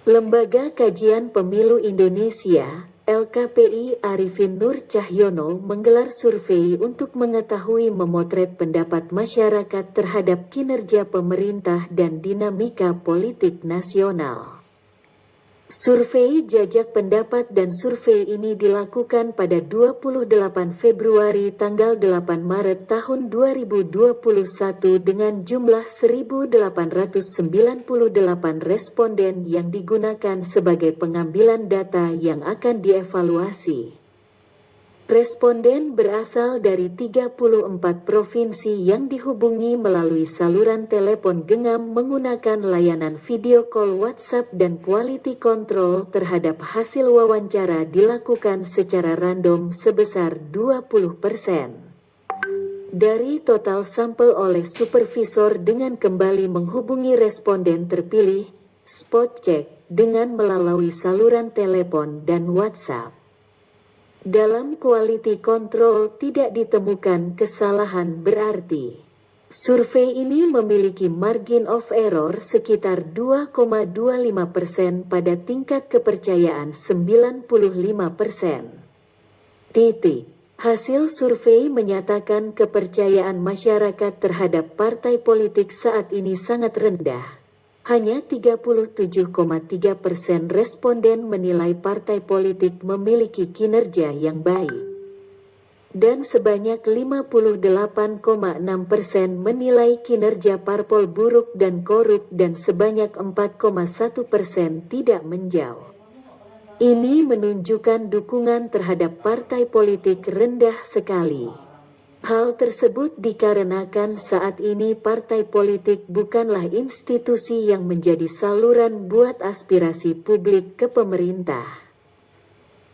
Lembaga Kajian Pemilu Indonesia, LKPI Arifin Nur Cahyono menggelar survei untuk mengetahui memotret pendapat masyarakat terhadap kinerja pemerintah dan dinamika politik nasional. Survei jajak pendapat dan survei ini dilakukan pada 28 Februari tanggal 8 Maret tahun 2021 dengan jumlah 1.898 responden yang digunakan sebagai pengambilan data yang akan dievaluasi. Responden berasal dari 34 provinsi yang dihubungi melalui saluran telepon genggam menggunakan layanan video call WhatsApp dan quality control terhadap hasil wawancara dilakukan secara random sebesar 20%. Dari total sampel oleh supervisor dengan kembali menghubungi responden terpilih, spot check dengan melalui saluran telepon dan WhatsApp. Dalam quality control tidak ditemukan kesalahan berarti. Survei ini memiliki margin of error sekitar 2,25% pada tingkat kepercayaan 95%. Hasil survei menyatakan kepercayaan masyarakat terhadap partai politik saat ini sangat rendah. Hanya 37,3% responden menilai partai politik memiliki kinerja yang baik. Dan sebanyak 58,6% menilai kinerja parpol buruk dan korup dan sebanyak 4,1% tidak menjauh. Ini menunjukkan dukungan terhadap partai politik rendah sekali. Hal tersebut dikarenakan saat ini partai politik bukanlah institusi yang menjadi saluran buat aspirasi publik ke pemerintah.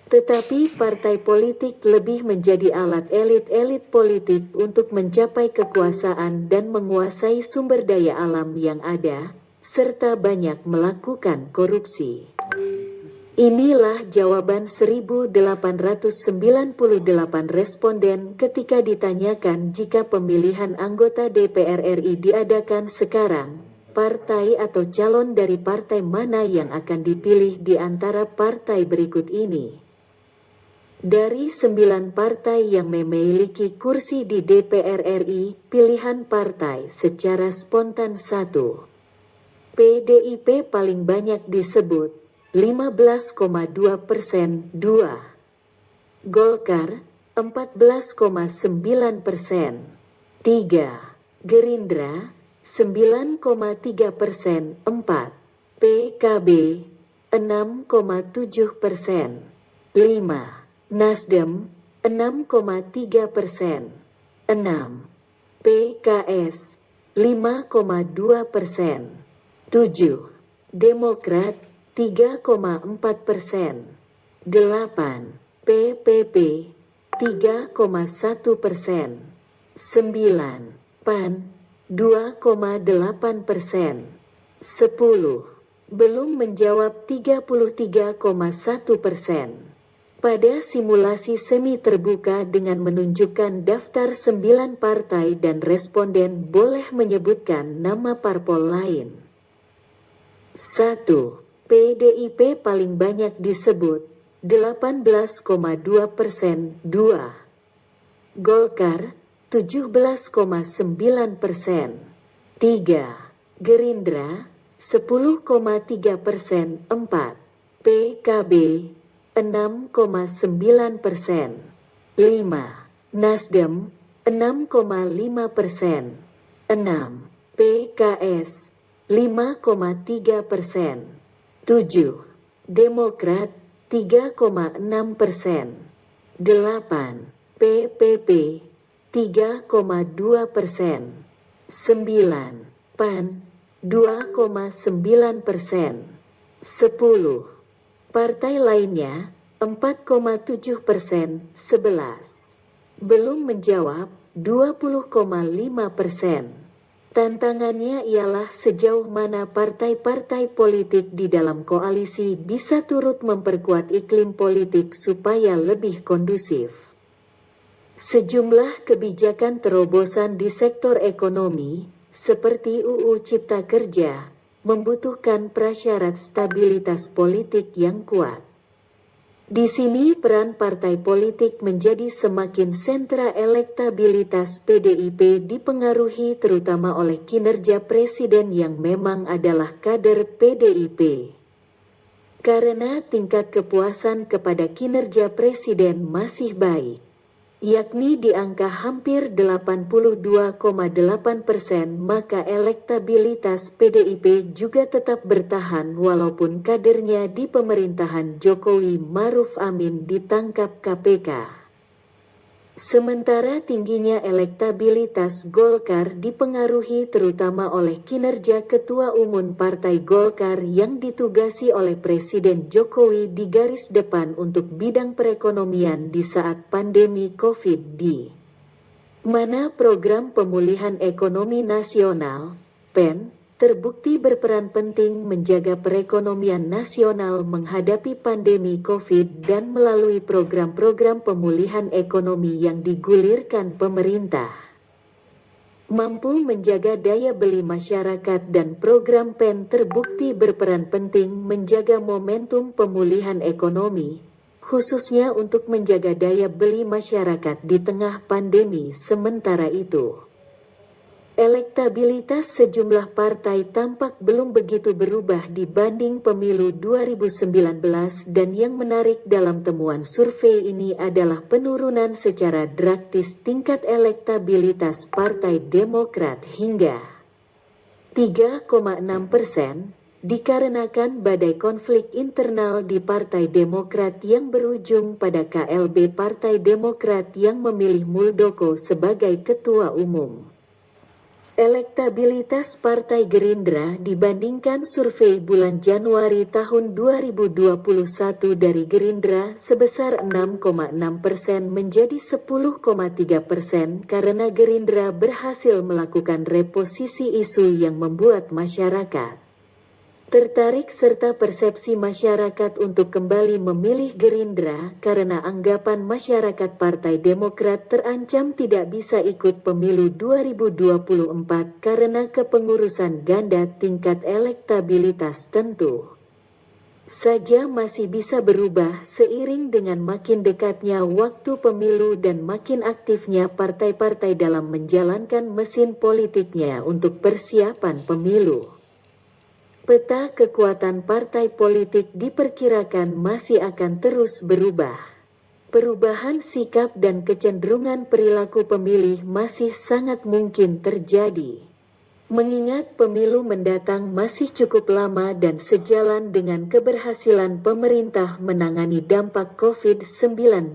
Tetapi partai politik lebih menjadi alat elit-elit politik untuk mencapai kekuasaan dan menguasai sumber daya alam yang ada, serta banyak melakukan korupsi. Inilah jawaban 1.898 responden ketika ditanyakan jika pemilihan anggota DPR RI diadakan sekarang, partai atau calon dari partai mana yang akan dipilih di antara partai berikut ini. Dari 9 partai yang memiliki kursi di DPR RI, pilihan partai secara spontan 1. PDIP paling banyak disebut, 15,2%, 2. Golkar, 14,9%, 3. Gerindra, 9,3%, 4. PKB, 6,7%, 5. Nasdem, 6,3%, 6. PKS, 5,2%, 7. Demokrat, 3,4%, 8. PPP, 3,1%, 9. PAN, 2,8%, 10. Belum menjawab 33,1%. Pada simulasi semi terbuka dengan menunjukkan daftar 9 partai dan responden boleh menyebutkan nama parpol lain. 1. PDIP paling banyak disebut, 18,2%, 2. Golkar, 17,9%, 3. Gerindra, 10,3%, 4. PKB, 6,9%, 5. Nasdem, 6,5%, 6. PKS, 5,3%, 7. Demokrat, 3,6%, 8. PPP, 3,2%, 9. PAN, 2,9%, 10. Partai lainnya, 4,7%, 11. Belum menjawab, 20,5%. Tantangannya ialah sejauh mana partai-partai politik di dalam koalisi bisa turut memperkuat iklim politik supaya lebih kondusif. Sejumlah kebijakan terobosan di sektor ekonomi, seperti UU Cipta Kerja, membutuhkan prasyarat stabilitas politik yang kuat. Di sini peran partai politik menjadi semakin sentra. Elektabilitas PDIP dipengaruhi terutama oleh kinerja presiden yang memang adalah kader PDIP. Karena tingkat kepuasan kepada kinerja presiden masih baik, yakni di angka hampir 82,8%, maka elektabilitas PDIP juga tetap bertahan walaupun kadernya di pemerintahan Jokowi Maruf Amin ditangkap KPK. Sementara tingginya elektabilitas Golkar dipengaruhi terutama oleh kinerja Ketua Umum Partai Golkar yang ditugasi oleh Presiden Jokowi di garis depan untuk bidang perekonomian di saat pandemi COVID, di mana program pemulihan ekonomi nasional (PEN) terbukti berperan penting menjaga perekonomian nasional menghadapi pandemi COVID dan melalui program-program pemulihan ekonomi yang digulirkan pemerintah, mampu menjaga daya beli masyarakat dan program PEN terbukti berperan penting menjaga momentum pemulihan ekonomi, khususnya untuk menjaga daya beli masyarakat di tengah pandemi. Sementara itu, elektabilitas sejumlah partai tampak belum begitu berubah dibanding pemilu 2019 dan yang menarik dalam temuan survei ini adalah penurunan secara drastis tingkat elektabilitas Partai Demokrat hingga 3,6%, dikarenakan badai konflik internal di Partai Demokrat yang berujung pada KLB Partai Demokrat yang memilih Muldoko sebagai ketua umum. Elektabilitas Partai Gerindra dibandingkan survei bulan Januari tahun 2021 dari Gerindra sebesar 6,6% menjadi 10,3% karena Gerindra berhasil melakukan reposisi isu yang membuat masyarakat tertarik serta persepsi masyarakat untuk kembali memilih Gerindra karena anggapan masyarakat Partai Demokrat terancam tidak bisa ikut pemilu 2024 karena kepengurusan ganda. Tingkat elektabilitas tentu saja masih bisa berubah seiring dengan makin dekatnya waktu pemilu dan makin aktifnya partai-partai dalam menjalankan mesin politiknya untuk persiapan pemilu. Peta kekuatan partai politik diperkirakan masih akan terus berubah. Perubahan sikap dan kecenderungan perilaku pemilih masih sangat mungkin terjadi, mengingat pemilu mendatang masih cukup lama dan sejalan dengan keberhasilan pemerintah menangani dampak COVID-19.